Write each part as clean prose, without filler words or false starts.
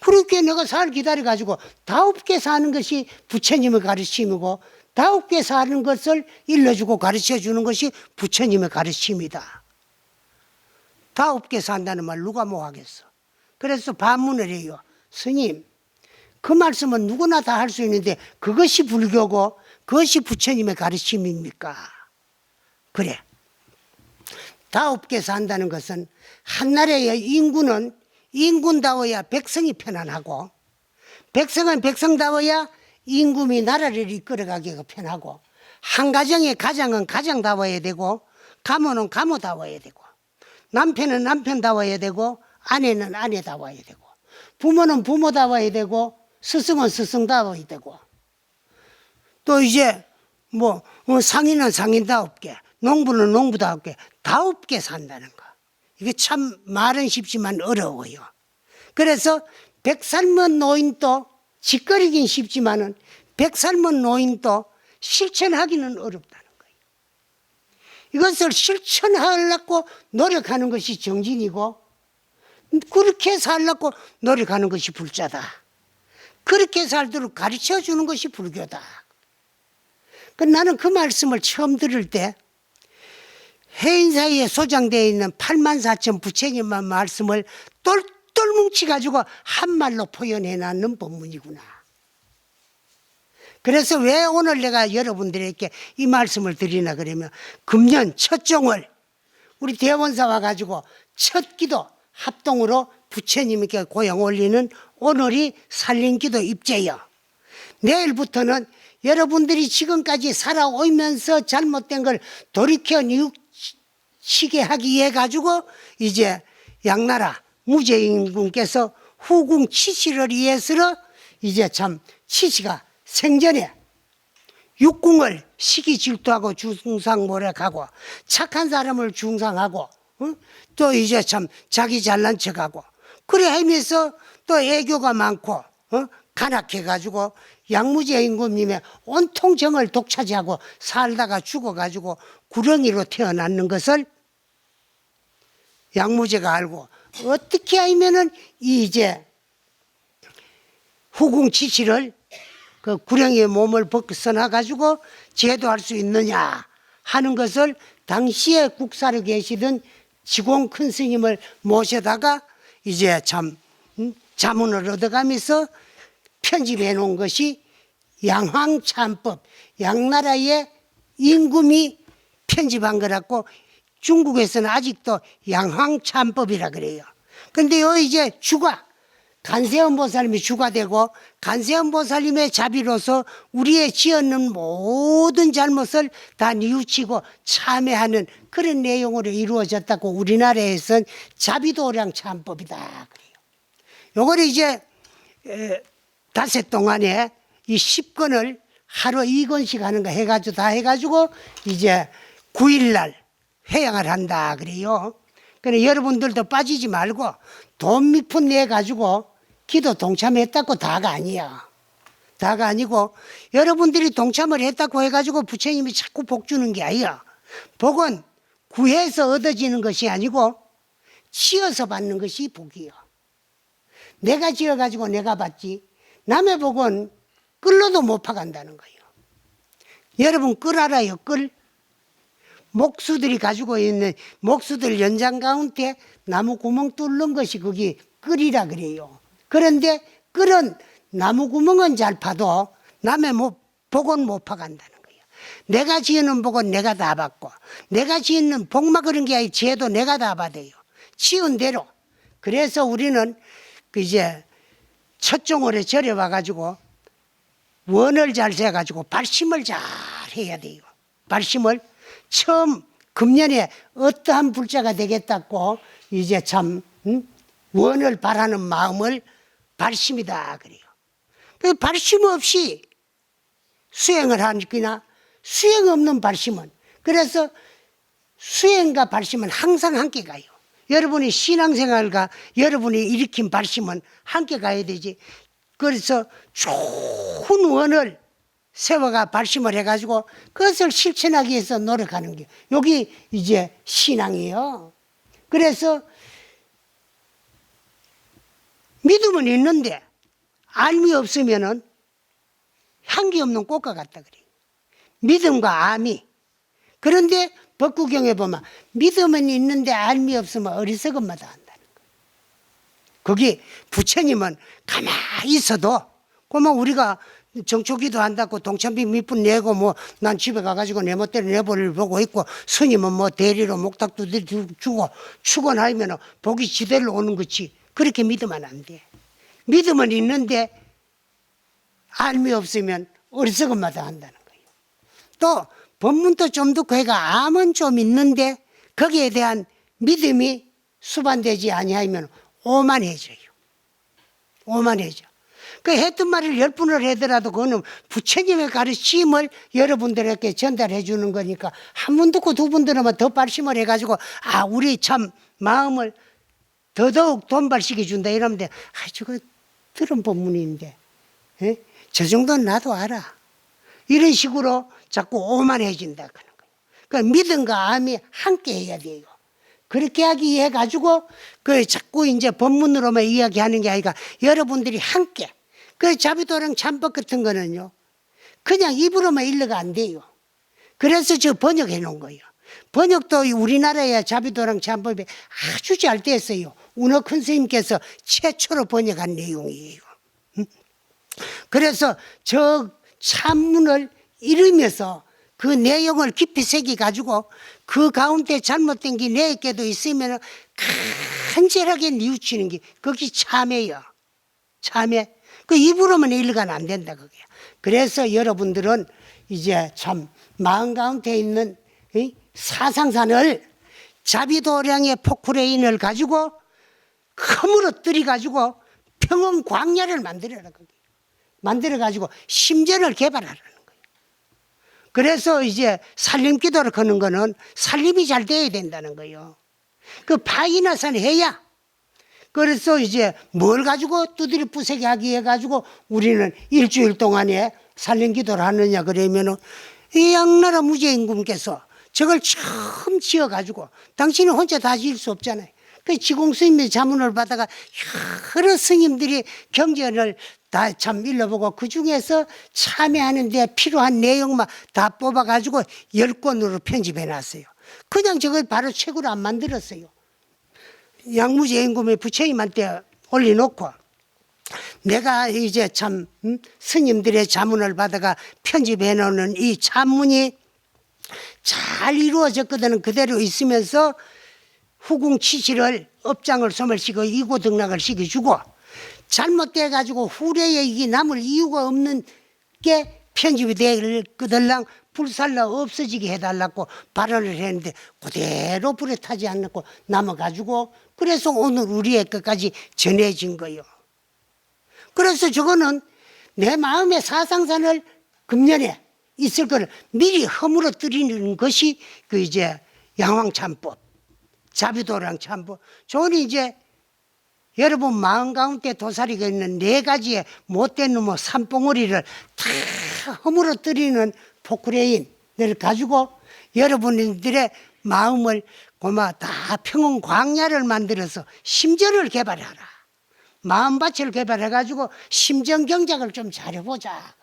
그렇게 내가 살 기다려가지고 다곱게 사는 것이 부처님의 가르침이고 다곱게 사는 것을 일러주고 가르쳐주는 것이 부처님의 가르침이다. 다곱게 산다는 말 누가 뭐 하겠어. 그래서 반문을 해요. 스님, 그 말씀은 누구나 다 할 수 있는데 그것이 불교고 그것이 부처님의 가르침입니까? 그래. 다곱게 산다는 것은 한나라의 인군은 인군다워야 백성이 편안하고 백성은 백성다워야 임금이 나라를 이끌어가기가 편하고 한 가정의 가장은 가장다워야 되고 가모는 가모다워야 되고 남편은 남편다워야 되고 아내는 아내다워야 되고 부모는 부모다워야 되고 스승은 스승다워야 되고 또 이제 뭐 상인은 상인다웁게 농부는 농부다웁게 다웁게 산다는 거. 이게 참 말은 쉽지만 어려워요. 그래서 100살먼 노인도 짓거리긴 쉽지만은 100살먼 노인도 실천하기는 어렵다는 거예요. 이것을 실천하려고 노력하는 것이 정진이고 그렇게 살려고 노력하는 것이 불자다. 그렇게 살도록 가르쳐 주는 것이 불교다. 나는 그 말씀을 처음 들을 때 해인사에 소장되어 있는 84,000 부처님만 말씀을 똘똘 뭉치가지고 한말로 표현해놨는 법문이구나. 그래서 왜 오늘 내가 여러분들에게 이 말씀을 드리나 그러면 금년 첫 종을 우리 대원사 와가지고 첫 기도 합동으로 부처님께 고향 올리는 오늘이 살림기도 입제요. 내일부터는 여러분들이 지금까지 살아오면서 잘못된 걸 돌이켜 뉘우치게 하기 위해 가지고 이제 양나라 무제인군께서 후궁 치시를 위해서 이제 참 치시가 생전에 육궁을 시기 질투하고 중상모략하고 착한 사람을 중상하고 또 이제 참 자기 잘난 척하고 그래 하면서 또 애교가 많고 간악해가지고 양무제 임금님의 온통 정을 독차지하고 살다가 죽어가지고 구렁이로 태어났는 것을 양무제가 알고 어떻게 하면은 이제 후궁 치치를 그 구렁이의 몸을 벗어나가지고 제도할 수 있느냐 하는 것을 당시에 국사로 계시던 지공 큰 스님을 모셔다가 이제 참 자문을 얻어가면서 편집해 놓은 것이 양황참법, 양나라의 임금이 편집한 거라고 중국에서는 아직도 양황참법이라 그래요. 근데 요 이제 주가 간세음보살님이 주가 되고 간세음보살님의 자비로서 우리의 지었는 모든 잘못을 다 뉘우치고 참회하는 그런 내용으로 이루어졌다고 우리나라에선 자비도량 참법이다 그래요. 요걸 이제 닷새 동안에 이 10권을 하루 2권씩 하는 거 해가지고 다 해가지고 이제 9일날 회양을 한다 그래요. 그래 여러분들도 빠지지 말고 돈 몇 푼 내가지고 기도 동참했다고 다가 아니야. 다가 아니고 여러분들이 동참을 했다고 해가지고 부처님이 자꾸 복 주는 게 아니야. 복은 구해서 얻어지는 것이 아니고 지어서 받는 것이 복이요. 내가 지어가지고 내가 받지 남의 복은 끌로도 못 파간다는 거예요. 여러분 끌 알아요? 끌? 목수들이 가지고 있는 목수들 연장 가운데 나무 구멍 뚫는 것이 거기 끌이라 그래요. 그런데 끌은 나무 구멍은 잘 파도 남의 복은 못 파간다는 거예요. 내가 지은 복은 내가 다 받고 내가 지은 복만 그런 게 아니라 지혜도 내가 다 받아요. 지은 대로. 그래서 우리는 이제 첫 종월에 절에 와가지고 원을 잘 세가지고 발심을 잘 해야 돼요. 발심을 처음 금년에 어떠한 불자가 되겠다고 이제 참 원을 바라는 마음을 발심이다 그래요. 그 발심 없이 수행을 하니까 수행 없는 발심은 그래서 수행과 발심은 항상 함께 가요. 여러분이 신앙생활과 여러분이 일으킨 발심은 함께 가야 되지. 그래서 좋은 원을 세워가 발심을 해가지고 그것을 실천하기 위해서 노력하는 게 여기 이제 신앙이에요. 그래서 믿음을 믿음은 있는데 알미 없으면은 향기 없는 꽃과 같다 그래. 믿음과 암이. 그런데 법구경에 보면 믿음은 있는데 알미 없으면 어리석음마다 한다는 거예요. 거기 부처님은 가만히 있어도 그러면 우리가 정초기도 한다고 동참비 몇 푼 내고 뭐 난 집에 가가지고 내 멋대로 내 볼일 보고 있고 스님은 뭐 대리로 목탁도 주고 축원하면 복이 지대로 오는 거지. 그렇게 믿으면 안 돼. 믿음은 있는데 알미 없으면 어리석음마다 한다는 거예요. 또 법문도 좀 듣고 해가 암은 좀 있는데 거기에 대한 믿음이 수반되지 아니하면 오만해져요. 오만해져. 그 했던 말을 10분을 하더라도 그거는 부처님의 가르침을 여러분들에게 전달해 주는 거니까 한 번 듣고 두 번 들으면 더 발심을 해가지고 아 우리 참 마음을 더더욱 돈발시켜 준다 이러면 돼. 아 저거 들은 법문인데 에? 저 정도는 나도 알아. 이런 식으로 자꾸 오만해진다 그런 거예요. 그러니까 믿음과 암이 함께 해야 돼요. 그렇게 하기 위해 가지고 그 자꾸 이제 법문으로만 이야기하는 게 아니라 여러분들이 함께 그 자비도랑 참법 같은 거는요 그냥 입으로만 일러가 안 돼요. 그래서 저 번역해 놓은 거예요. 번역도 우리나라의 자비도랑 참법이 아주 잘 됐어요. 운어 큰 스님께서 최초로 번역한 내용이에요. 그래서 저 참문을 읽으면서 그 내용을 깊이 새겨 가지고 그 가운데 잘못된 게 내게도 있으면 간절하게 뉘우치는 게 그게 참회요. 참회. 그 입으로만 읽어는 안 된다 그게요. 그래서 여러분들은 이제 참 마음 가운데 있는 사상산을 자비도량의 포크레인을 가지고 허물어뜨려 가지고 평온 광야를 만들어라 거기. 만들어 가지고 심전을 개발하라는 거예요. 그래서 이제 살림기도를 거는 거는 살림이 잘 돼야 된다는 거예요. 그 파이나산 해야. 그래서 이제 뭘 가지고 두드려 부세게 하기 위해 가지고 우리는 일주일 동안에 살림기도를 하느냐 그러면은 이 양나라 무제임금께서 저걸 처음 지어 가지고 당신이 혼자 다 지을 수 없잖아요. 그 지공스님의 자문을 받아가 여러 스님들이 경전을 다 참 일러보고 그 중에서 참여하는 데 필요한 내용만 다 뽑아 가지고 10권으로 편집해 놨어요. 그냥 저걸 바로 책으로 안 만들었어요. 양무제임금의 부처님한테 올려놓고 내가 이제 참 스님들의 자문을 받아가 편집해 놓는 이 자문이 잘 이루어졌거든. 그대로 있으면서 후궁치시를 업장을 소멸시키고 이고등락을 시켜주고 잘못돼 가지고 후래에 이게 남을 이유가 없는 게 편집이 될 거들랑 불살라 없어지게 해달라고 발언을 했는데 그대로 불에 타지 않고 남아가지고 그래서 오늘 우리의 것까지 전해진 거예요. 그래서 저거는 내 마음의 사상산을 금년에 있을 거를 미리 허물어뜨리는 것이 그 이제 양왕참법, 자비도랑 참법. 저는 이제 여러분 마음 가운데 도사리가 있는 4가지의 못된 놈의 산봉우리를 다 허물어뜨리는 포크레인을 가지고 여러분들의 마음을 고마 다 평온 광야를 만들어서 심전을 개발하라. 마음밭을 개발해가지고 심전 경작을 좀 잘해보자.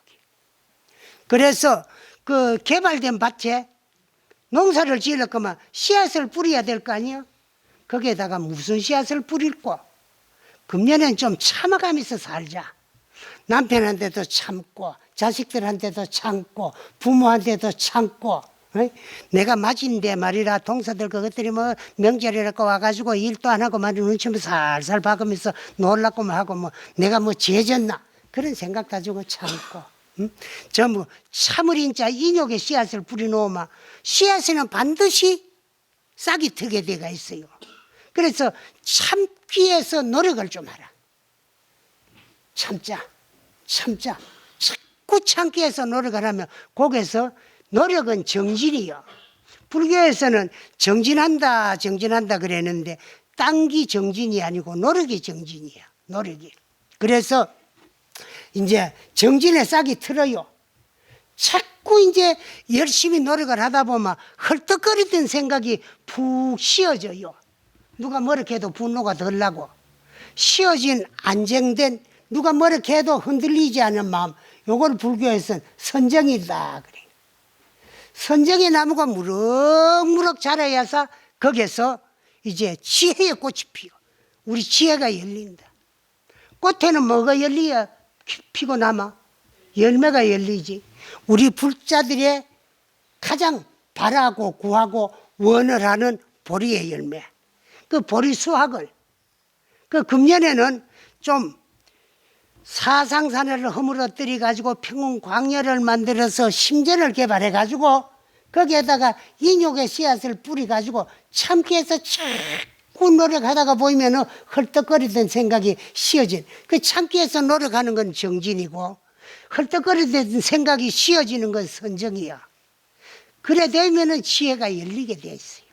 그래서 그 개발된 밭에 농사를 지을 거면 씨앗을 뿌려야 될 거 아니에요? 거기에다가 무슨 씨앗을 뿌릴까? 금년엔 좀 참아가면서 살자. 남편한테도 참고 자식들한테도 참고 부모한테도 참고 내가 맞은데 말이라 동서들 그것들이 뭐 명절이라고 와가지고 일도 안 하고 말이 눈치면 살살 박으면서 놀라고만 하고 뭐 내가 뭐 죄졌나 그런 생각 가지고 참고 전부 참을 인자 인욕의 씨앗을 뿌려놓으면 씨앗에는 반드시 싹이 트게 돼가 있어요. 그래서 참기 위해서 노력을 좀 하라. 참자. 자꾸 참기 위해서 노력을 하면 거기에서 노력은 정진이요. 불교에서는 정진한다 그랬는데 딴기 정진이 아니고 노력이 정진이야. 노력이. 그래서 이제 정진의 싹이 틀어요. 자꾸 이제 열심히 노력을 하다 보면 헐떡거리던 생각이 푹 쉬어져요. 누가 뭐렇게 해도 분노가 덜 나고 씌어진 안정된 누가 뭐라 해도 흔들리지 않은 마음, 요걸 불교에서는 선정이다 그래. 선정의 나무가 무럭무럭 자라야서 거기서 이제 지혜의 꽃이 피고 우리 지혜가 열린다. 꽃에는 뭐가 열리야 피고 남아? 열매가 열리지. 우리 불자들의 가장 바라고 구하고 원을 하는 보리의 열매, 그 보리 수확을 그 금년에는 좀 사상산을 허물어뜨려 가지고 평온 광야를 만들어서 심전을 개발해 가지고 거기에다가 인욕의 씨앗을 뿌려 가지고 참기에서 자꾸 노력하다가 보이면은 헐떡거리던 생각이 씌어진, 그 참기에서 노력하는 건 정진이고 헐떡거리던 생각이 씌어지는 건 선정이야. 그래 되면은 지혜가 열리게 돼 있어요.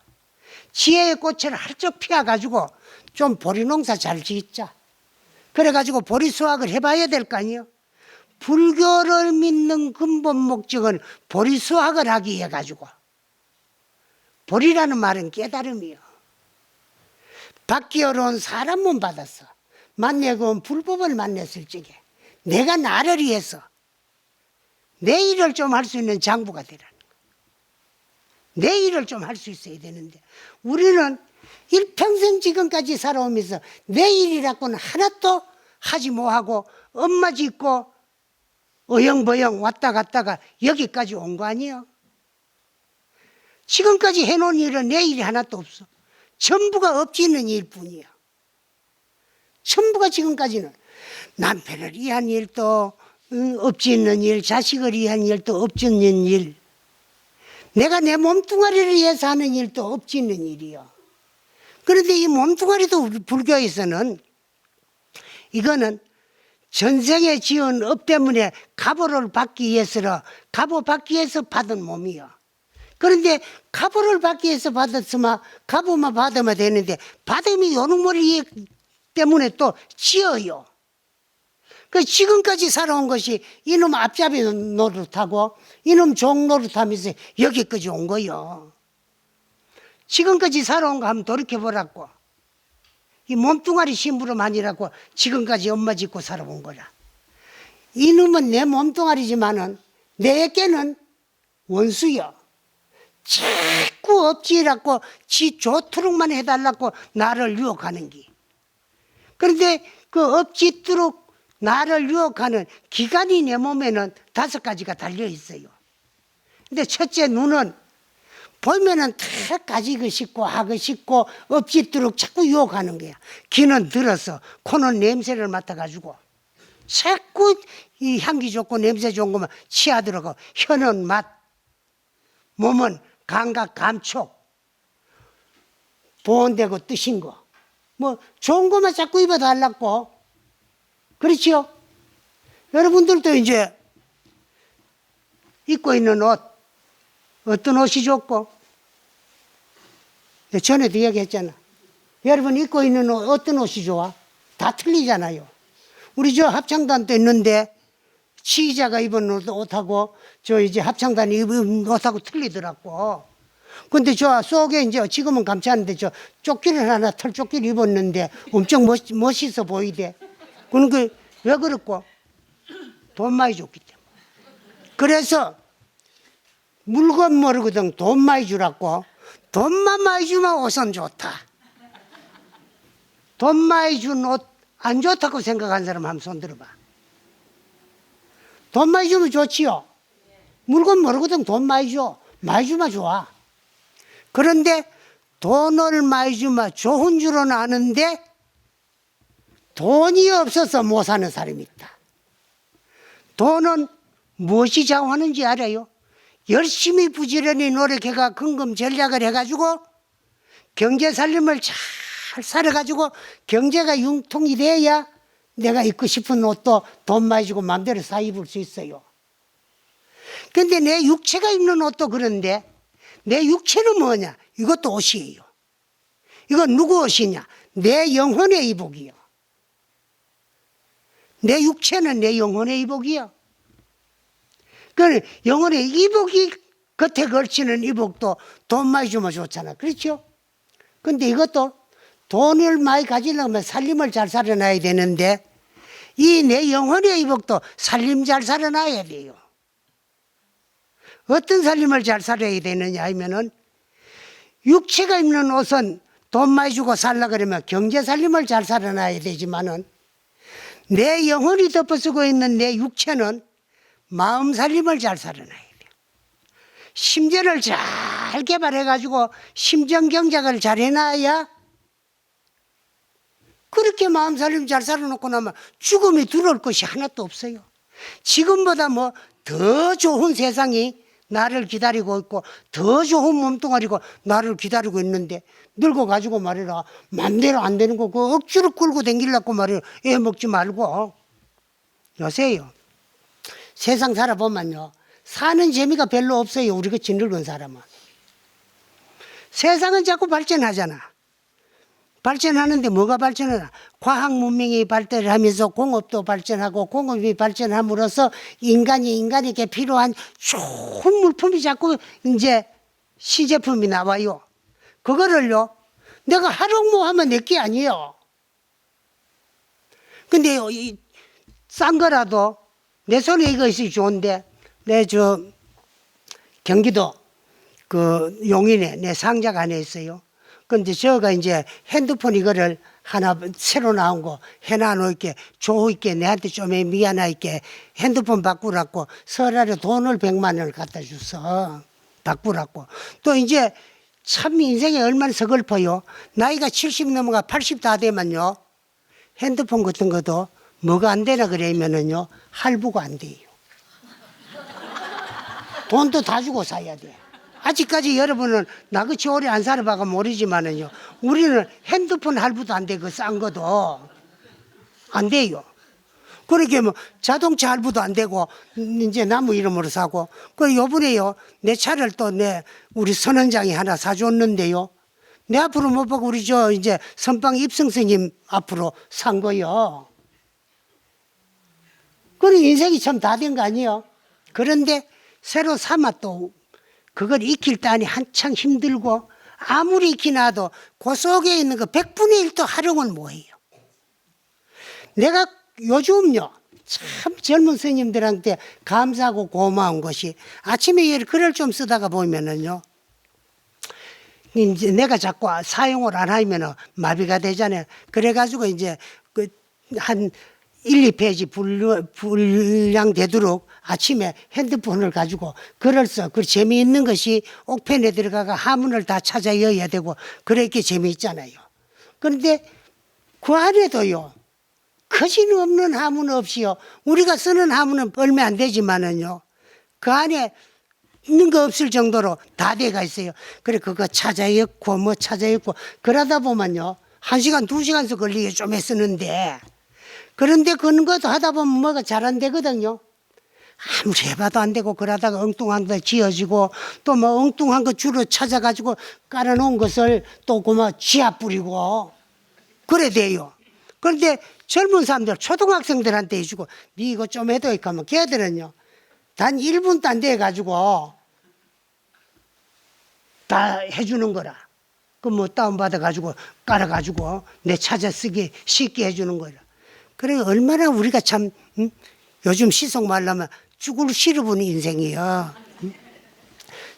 지혜의 꽃을 활짝 피워 가지고 좀 보리 농사 잘 짓자. 그래 가지고 보리 수확을 해봐야 될 거 아니에요. 불교를 믿는 근본 목적은 보리 수확을 하기 위해 가지고, 보리라는 말은 깨달음이요. 받기 어려운 사람 몸 받았어. 만나고 불법을 만났을 적에 내가 나를 위해서 내 일을 좀 할 수 있는 장부가 되라는 거야. 내 일을 좀 할 수 있어야 되는데 우리는 일평생 지금까지 살아오면서 내 일이라고는 하나도 하지 못하고 엄마 짓고 어영버영 왔다 갔다가 여기까지 온 거 아니에요? 지금까지 해놓은 일은 내 일이 하나도 없어. 전부가 업짓는 일뿐이야. 전부가 지금까지는 남편을 위한 일도 업짓는 일, 자식을 위한 일도 업짓는 일, 내가 내 몸뚱아리를 위해서 하는 일도 업짓는 일이요. 그런데 이 몸뚱아리도 우리 불교에서는 이거는 전생에 지은 업 때문에 갑오를 받기 위해서 갑오 받기 위해서 받은 몸이요. 그런데 갑오를 받기 위해서 받았으면 갑오만 받으면 되는데 받음이 요놈머리 때문에 또 지어요. 그 지금까지 살아온 것이 이놈 앞잡이 노릇하고 이놈 종 노릇하면서 여기까지 온 거요. 지금까지 살아온 거 한번 돌이켜보라고. 이 몸뚱아리 심부름하니라고 지금까지 엄마 짓고 살아온 거라. 이놈은 내 몸뚱아리지만은 내게는 원수요. 자꾸 업지라고 지 좋도록만 해달라고 나를 유혹하는 기. 그런데 그 업짓도록 나를 유혹하는 기관이 내 몸에는 5가지가 달려 있어요. 근데 첫째, 눈은 보면은 다 가지고 싶고 하고 싶고 업짓도록 자꾸 유혹하는 거야. 귀는 들어서, 코는 냄새를 맡아가지고 자꾸 이 향기 좋고 냄새 좋은 것만 치아들어가고, 혀는 맛, 몸은 감각, 감촉, 보온되고 뜨신 거, 뭐 좋은 것만 자꾸 입어달라고. 그렇죠? 여러분들도 이제 입고 있는 옷, 어떤 옷이 좋고, 전에도 얘기했잖아. 여러분 입고 있는 옷, 어떤 옷이 좋아? 다 틀리잖아요. 우리 저 합창단도 있는데 지휘자가 입은 옷하고 저 이제 합창단이 입은 옷하고 틀리더라고. 근데 저 속에 이제 지금은 감추는데 저 조끼를 하나 털조끼를 입었는데 엄청 멋있어 보이대. 그런 게 왜 그렇고? 돈 많이 줬기 때문에. 그래서 물건 모르거든 돈 많이 주라고. 돈만 많이 주면 옷은 좋다. 돈 많이 준 옷 안 좋다고 생각하는 사람 한번 손 들어봐. 돈 많이 주면 좋지요. 물건 모르거든 돈 많이 줘. 많이 주면 좋아. 그런데 돈을 많이 주면 좋은 줄은 아는데 돈이 없어서 못 사는 사람이 있다. 돈은 무엇이 좌우하는지 알아요? 열심히 부지런히 노력해가 근금 전략을 해가지고 경제 살림을 잘 살아가지고 경제가 융통이 돼야 내가 입고 싶은 옷도 돈 많이 주고 마음대로 사 입을 수 있어요. 근데 내 육체가 입는 옷도 그런데 내 육체는 뭐냐? 이것도 옷이에요. 이건 누구 옷이냐? 내 영혼의 이복이요. 내 육체는 내 영혼의 이복이요. 그 영혼의 이복이 겉에 걸치는 이복도 돈 많이 주면 좋잖아. 그렇죠? 근데 이것도 돈을 많이 가지려면 살림을 잘 살아놔야 되는데 이 내 영혼의 이복도 살림 잘 살아놔야 돼요. 어떤 살림을 잘 살아야 되느냐 하면은 육체가 입는 옷은 돈 많이 주고 살라 그러면 경제 살림을 잘 살아놔야 되지만은 내 영혼이 덮어쓰고 있는 내 육체는 마음 살림을 잘 살아놔야 돼요. 심전을 잘 개발해가지고 심정 경작을 잘 해놔야 그렇게 마음 살림 잘 살아놓고 나면 죽음이 들어올 것이 하나도 없어요. 지금보다 뭐 더 좋은 세상이 나를 기다리고 있고 더 좋은 몸뚱아리고 나를 기다리고 있는데 늙어가지고 말이라 맘대로 안 되는 거 그 억지로 끌고 댕기려고 말이라 애 먹지 말고. 요새요 세상 살아보면요 사는 재미가 별로 없어요. 우리 같이 늙은 사람은. 세상은 자꾸 발전하잖아. 발전하는데 뭐가 발전하나? 과학 문명이 발달을 하면서 공업도 발전하고 공업이 발전함으로써 인간에게 필요한 좋은 물품이 자꾸 이제 시제품이 나와요. 그거를요 내가 하려고 하면 내게 아니에요. 근데 싼 거라도 내 손에 이것이 좋은데 내 경기도 그 용인에 내 상자가 하나 있어요. 근데 저가 이제 핸드폰 이거를 하나 새로 나온 거 해놔놓을게 좋을게 내한테 좀 미안하게 핸드폰 바꾸라고 설날에 돈을 100만 원을 갖다 줘서 바꾸라고. 또 이제 참 인생이 얼마나 서글퍼요. 나이가 70 넘어가 80 다 되면요 핸드폰 같은 것도 뭐가 안 되나 그러면은요 할부가 안 돼요. 돈도 다 주고 사야 돼. 아직까지 여러분은 나같이 오래 안 살아봐가 모르지만은요 우리는 핸드폰 할부도 안 되고 싼 것도 안 돼요. 그렇게 뭐 자동차 할부도 안 되고 이제 나무 이름으로 사고. 그 요번에요 내 차를 또 우리 선원장이 하나 사줬는데요 내 앞으로 못 보고 우리 이제 선방 입성 스님 앞으로 산 거요. 그래 인생이 참 다 된 거 아니에요. 그런데 새로 사면 또 그걸 익힐 때니 한창 힘들고 아무리 익히나도 그 속에 있는 거 100분의 1도 활용을 못해요. 내가 요즘요 참 젊은 스님들한테 감사하고 고마운 것이 아침에 글을 좀 쓰다가 보면은요 이제 내가 자꾸 사용을 안 하면 마비가 되잖아요. 그래가지고 이제 한 1, 2페이지 분량 되도록 아침에 핸드폰을 가지고 글을 써. 그 재미있는 것이 옥편에 들어가가 하문을 다 찾아 여야 되고 그렇게 재미있잖아요. 그런데 그 안에도요 거진 없는 하문 없이요 우리가 쓰는 하문은 얼마 안 되지만은요 그 안에 있는 거 없을 정도로 다 돼가 있어요. 그래 그거 찾아 읽고 뭐 찾아 읽고 그러다 보면요 1시간 2시간서 걸리게 좀 쓰는데 그런데 그런 것도 하다 보면 뭐가 잘 안 되거든요. 아무리 해봐도 안 되고 그러다가 엉뚱한 거 지어지고 또 뭐 엉뚱한 거 주로 찾아가지고 깔아놓은 것을 또 그만 지압 뿌리고 그래 돼요. 그런데 젊은 사람들 초등학생들한테 해주고 니 이거 좀 해도 하면 걔들은요 단 1분도 안 돼가지고 다 해주는 거라. 그 뭐 다운받아가지고 깔아가지고 내 찾아 쓰기 쉽게 해주는 거라. 그래 얼마나 우리가 참 요즘 시속 말하면 죽을 시르분 인생이야.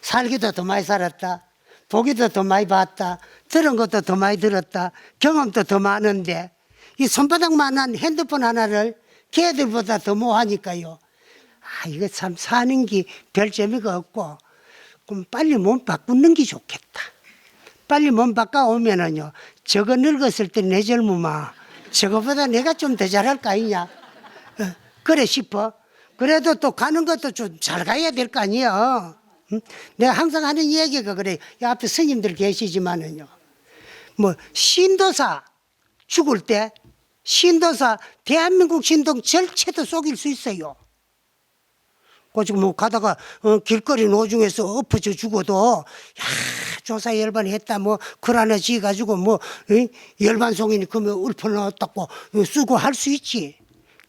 살기도 더 많이 살았다. 보기도 더 많이 봤다. 들은 것도 더 많이 들었다. 경험도 더 많은데 이 손바닥만한 핸드폰 하나를 걔들보다 더 못하니까요. 아 이거 참 사는 게 별 재미가 없고 그럼 빨리 몸 바꾸는 게 좋겠다. 빨리 몸 바꿔오면은요 저거 늙었을 때 내 젊음아 저거보다 내가 좀 더 잘할 거 아니냐 그래 싶어. 그래도 또 가는 것도 좀 잘 가야 될 거 아니야. 내가 항상 하는 이야기가 그래. 앞에 스님들 계시지만은요 뭐 신도사 죽을 때 신도사 대한민국 신동 전체도 속일 수 있어요. 지금 뭐 가다가 길거리 노중에서 엎어져 죽어도 야 조사 열반했다 뭐 글 하나 지어가지고 뭐 열반송이니 그러면 읊어놨다고 쓰고 할 수 있지.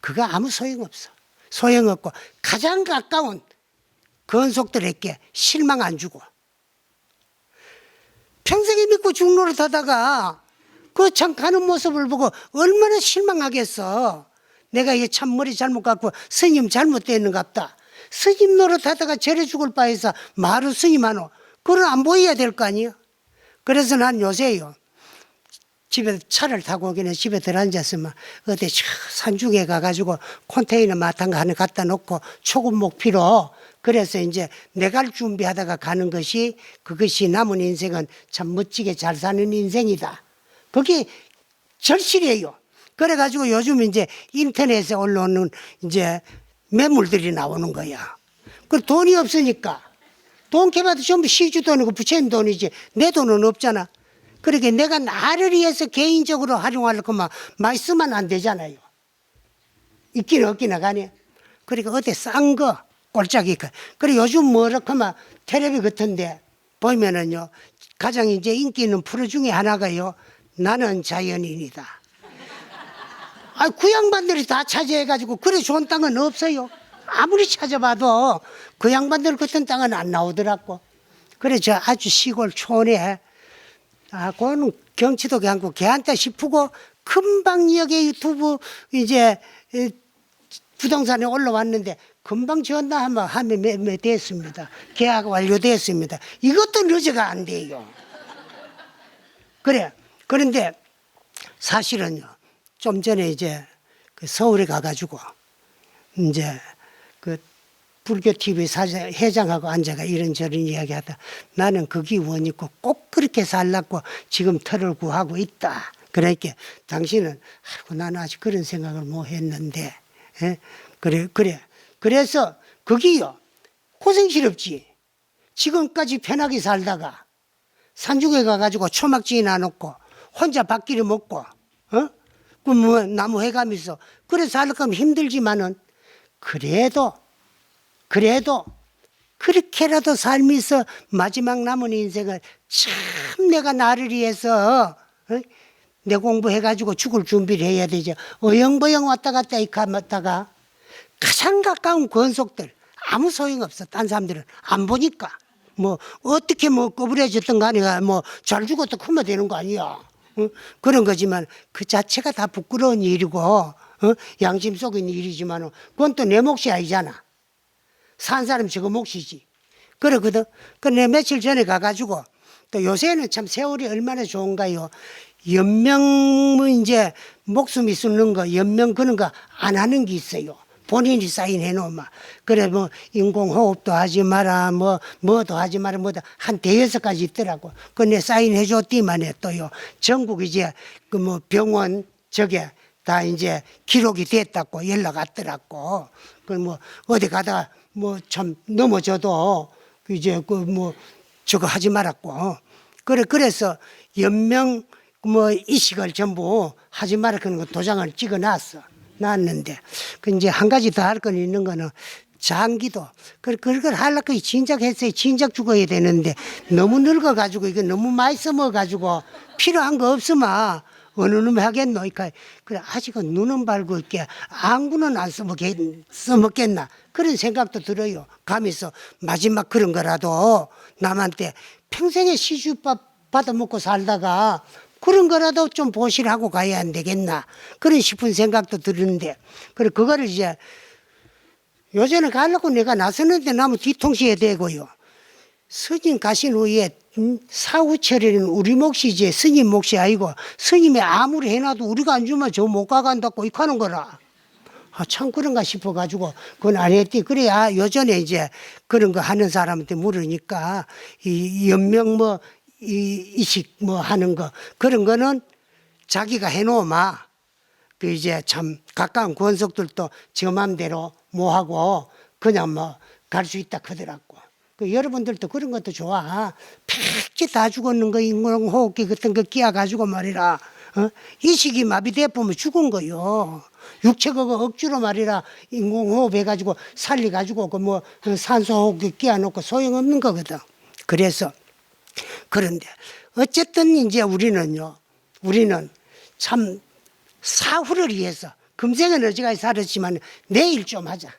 그거 아무 소용없어. 소용없고 가장 가까운 건속들에게 실망 안 주고 평생에 믿고 죽노릇 하다가 그 참 가는 모습을 보고 얼마나 실망하겠어. 내가 이게 참 머리 잘못 갖고 스님 잘못됐는갑다. 스님 노릇하다가 절에 죽을 바에서 마루 스님하노. 그걸 안 보여야 될 거 아니에요. 그래서 난 요새요, 집에 차를 타고 오기는 집에 들어앉았으면 어디 산중에 가가지고 컨테이너 마땅 거 하나 갖다 놓고 초급목 피로, 그래서 이제 내갈 준비하다가 가는 것이, 그것이 남은 인생은 참 멋지게 잘 사는 인생이다. 그게 절실해요. 그래가지고 요즘 이제 인터넷에 올라오는 이제 매물들이 나오는 거야. 그 돈이 없으니까. 돈 개봐도 전부 시주 돈이고 부처님 돈이지 내 돈은 없잖아. 그러니까 내가 나를 위해서 개인적으로 활용할 거만 많이 쓰면 안 되잖아요. 있기는 없기는 가네. 그러니까 어디 싼 거, 꼴짝이 거. 그리고 요즘 뭐라카면 텔레비 같은데 보면은요, 가장 이제 인기 있는 프로 중에 하나가요, 나는 자연인이다. 아, 그 양반들이 다 차지해가지고 그래 좋은 땅은 없어요. 아무리 찾아봐도 그 양반들 같은 땅은 안 나오더라고. 그래 저 아주 시골 촌에, 아, 그거는 경치도 않고 걔한테 싶고 금방 여기 유튜브 이제 부동산에 올라왔는데 금방 지었나 하면 몇 됐습니다. 계약 완료됐습니다. 이것도 늦어가 안 돼요. 그래. 그런데 사실은요, 좀 전에 이제 그 서울에 가가지고 이제 그 불교 TV 회장하고 앉아가 이런저런 이야기하다, 나는 거기 원 있고 꼭 그렇게 살라고 지금 터를 구하고 있다. 그러니까 당신은, 아이고 나는 아직 그런 생각을 못 했는데, 예? 그래. 그래서 거기요, 고생스럽지. 지금까지 편하게 살다가 산중에 가가지고 초막지에 놔놓고 혼자 밥기를 먹고, 그 뭐 나무 해가면서 그래 살려고 하면 힘들지만은, 그래도 그렇게라도 살면서 마지막 남은 인생을 참 내가 나를 위해서 내 공부해가지고 죽을 준비를 해야 되죠. 어영버영 왔다 갔다 이카다가 가장 가까운 권속들 아무 소용없어. 딴 사람들은 안 보니까 뭐 어떻게 뭐 꺼부려졌던 거 아니야. 뭐 잘 죽었다 크면 되는 거 아니야. 그런 거지만 그 자체가 다 부끄러운 일이고 양심 속인 일이지만 그건 또 내 몫이 아니잖아. 산 사람 저거 몫이지. 그러거든. 그 내 며칠 전에 가가지고, 또 요새는 참 세월이 얼마나 좋은가요. 연명 뭐이제 목숨이 쑤는 거, 연명 그런 거 안 하는 게 있어요. 본인이 사인해 놓으면. 그래 뭐 인공호흡도 하지 마라, 뭐도 하지 마라, 뭐도 한 대여섯 가지 있더라고. 그 내 사인해 줬디만 해 또요. 전국 이제 그 뭐 병원 저게 다 이제 기록이 됐다고 연락 왔더라고. 그 뭐 어디 가다가 뭐 참 넘어져도 이제 그 뭐 저거 하지 말았고. 그래서 연명 뭐 이식을 전부 하지 마라 그런 거 도장을 찍어 놨는데, 그 이제 한 가지 더 할 건 있는 거는 장기도. 그걸 하려고 진작 했어요. 진작 죽어야 되는데 너무 늙어가지고 이거 너무 많이 써먹어가지고 필요한 거 없으면 어느 놈이 하겠노? 그래, 아직은 눈은 밝고 있게 안구는 안 써먹겠나? 그런 생각도 들어요. 가면서 마지막 그런 거라도 남한테 평생에 시주밥 받아먹고 살다가 그런 거라도 좀 보실하고 가야 안 되겠나? 그런 싶은 생각도 드는데, 그래, 그거를 이제 요새는 가려고 내가 나섰는데 나무 뒤통수에 대고요. 스님 가신 후에 사후 처리는 우리 몫이지 스님 몫이 아니고, 스님이 아무리 해놔도 우리가 안 주면 저 못 가간다고 이렇게 하는 거라. 아, 참 그런가 싶어가지고 그건 안 했지. 그래야 요전에 이제 그런 거 하는 사람한테 물으니까 이 연명 뭐 이식 뭐 하는 거 그런 거는 자기가 해놓으면 그 이제 참 가까운 권속들도 저 맘대로 뭐 하고 그냥 뭐 갈 수 있다 그러더라고. 그 여러분들도 그런 것도 좋아. 팩지 다 죽었는 거 인공호흡기 같은 거 끼어가지고 말이라 이식이 마비돼 보면 죽은 거요. 육체가 억지로 말이라 인공호흡 해가지고 살려가지고 그 뭐 산소호흡기 끼워놓고 소용없는 거거든. 그래서 그런데 어쨌든 이제 우리는 참 사후를 위해서 금생은 어지간히 살았지만 내일 좀 하자.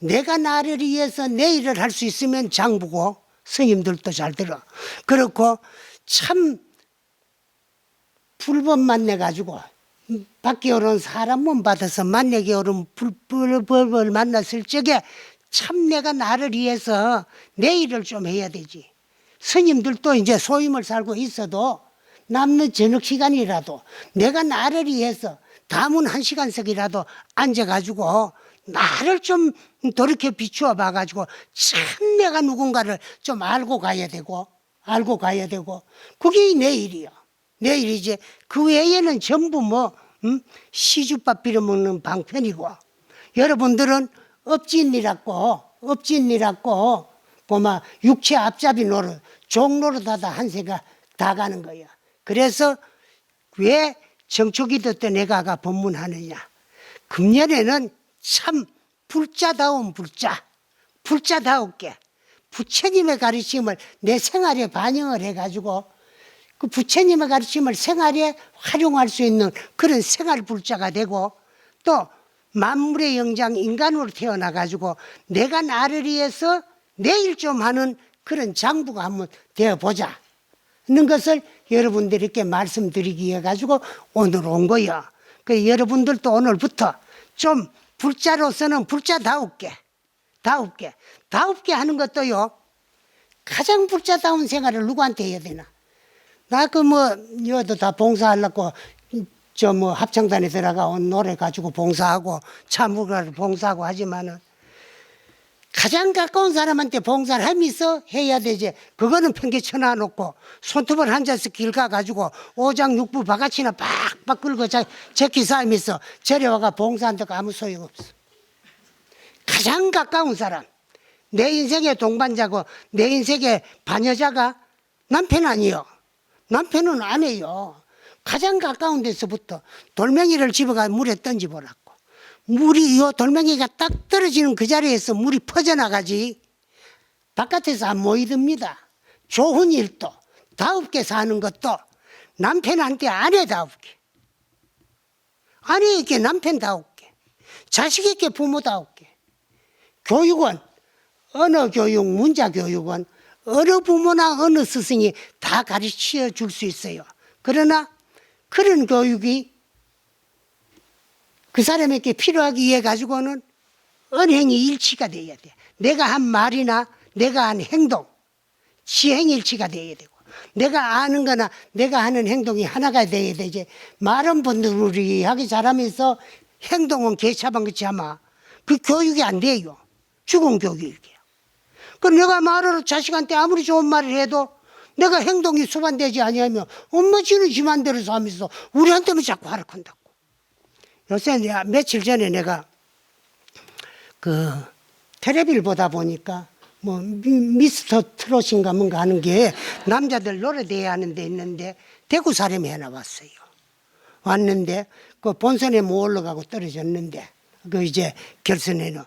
내가 나를 위해서 내일을 할 수 있으면 장부고 스님들도 잘 들어. 그렇고 참 불법 만나가지고 밖에 오른 사람 몸 받아서 만나게 오른 불법을 만났을 적에 참 내가 나를 위해서 내 일을 좀 해야 되지. 스님들도 이제 소임을 살고 있어도 남는 저녁 시간이라도 내가 나를 위해서 다문 1시간씩이라도 앉아가지고 나를 좀 돌이켜 비추어 봐가지고 참 내가 누군가를 좀 알고 가야 되고 그게 내 일이요. 내 일이지. 그 외에는 전부 뭐 시주밥 빌어먹는 방편이고 여러분들은 업진이라고 보마 육체 앞잡이 노릇 종로릇 하다 한 세가 다 가는 거야. 그래서 왜 정초기도 때 내가 법문하느냐. 금년에는 참 불자다운 불자다웠게 부처님의 가르침을 내 생활에 반영을 해가지고 그 부처님의 가르침을 생활에 활용할 수 있는 그런 생활 불자가 되고 또 만물의 영장 인간으로 태어나가지고 내가 나를 위해서 내일 좀 하는 그런 장부가 한번 되어보자 하는 것을 여러분들에게 말씀드리기 위해 가지고 오늘 온 거예요. 그 여러분들도 오늘부터 좀 불자로서는 불자다웁게 하는 것도요. 가장 불자다운 생활을 누구한테 해야 되나? 나 여도 다 봉사하려고 합창단에 들어가온 노래 가지고 봉사하고 참무가를 봉사하고 하지만은 가장 가까운 사람한테 봉사를 하면서 해야 되지. 그거는 평균 쳐놔놓고 손톱을 앉아서 길 가가지고 오장육부 바가지나 빡빡 긁어 제키 쌓이면서 저려와가 봉사한다고 아무 소용없어. 가장 가까운 사람, 내 인생의 동반자고 내 인생의 반여자가 남편 아니요. 남편은 아내요. 가장 가까운 데서부터 돌멩이를 집어가 물에 던져보라고. 물이 돌멩이가 딱 떨어지는 그 자리에서 물이 퍼져나가지 바깥에서 안 모이듭니다. 좋은 일도 다웁게 사는 것도 남편한테 아내다웁게, 아내에게 남편다웁게, 자식에게 부모다웁게. 교육은 언어교육, 문자교육은 어느 부모나 어느 스승이 다 가르쳐 줄 수 있어요. 그러나 그런 교육이 그 사람에게 필요하기 위해 가지고는 언행이 일치가 돼야 돼. 내가 한 말이나 내가 한 행동, 지행일치가 돼야 되고 내가 아는 거나 내가 하는 행동이 하나가 돼야 되지. 말은 번들우리하게 잘하면서 행동은 개차반같이 하면 그 교육이 안 돼요. 죽은 교육이에요. 그 내가 말을 자식한테 아무리 좋은 말을 해도 내가 행동이 수반되지 아니하면 엄마 지는 지 맘대로 하면서 우리한테만 자꾸 하락한다고. 요새 며칠 전에 내가 텔레비를 보다 보니까 미스터 트롯인가 뭔가 하는 게 남자들 노래대회 하는 데 있는데 대구 사람이 하나 왔어요. 왔는데 그 본선에 못 올라가고 떨어졌는데 이제 결선에는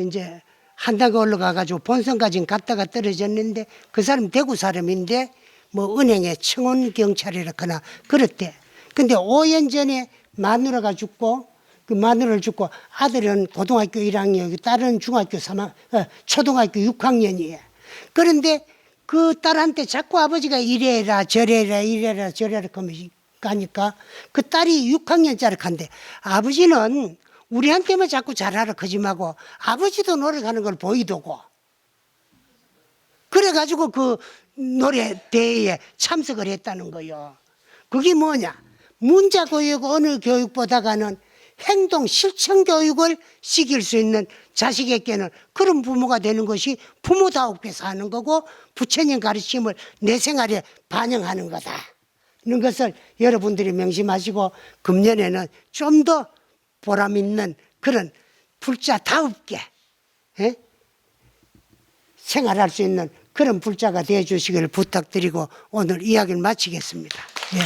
이제 한 단계 올라가가지고 본선까지는 갔다가 떨어졌는데 그 사람 대구 사람인데 은행에 청원경찰이라거나 그랬대. 근데 5년 전에 마누라가 죽고 그 마누라를 죽고 아들은 고등학교 1학년, 딸은 초등학교 6학년이에요. 그런데 그 딸한테 자꾸 아버지가 이래라 저래라 가니까 그 딸이 6학년짜리 간대. 아버지는 우리한테만 자꾸 잘하라 그지 말고 아버지도 노력하는 걸 보이도고. 그래가지고 그 노래 대회에 참석을 했다는 거요. 그게 뭐냐? 문자 교육, 언어 교육보다가는 행동, 실천 교육을 시킬 수 있는 자식에게는 그런 부모가 되는 것이 부모다우게 사는 거고 부처님 가르침을 내 생활에 반영하는 거다. 이런 것을 여러분들이 명심하시고 금년에는 좀 더 보람 있는 그런 불자다웁게 생활할 수 있는 그런 불자가 되어 주시기를 부탁드리고 오늘 이야기를 마치겠습니다. 네.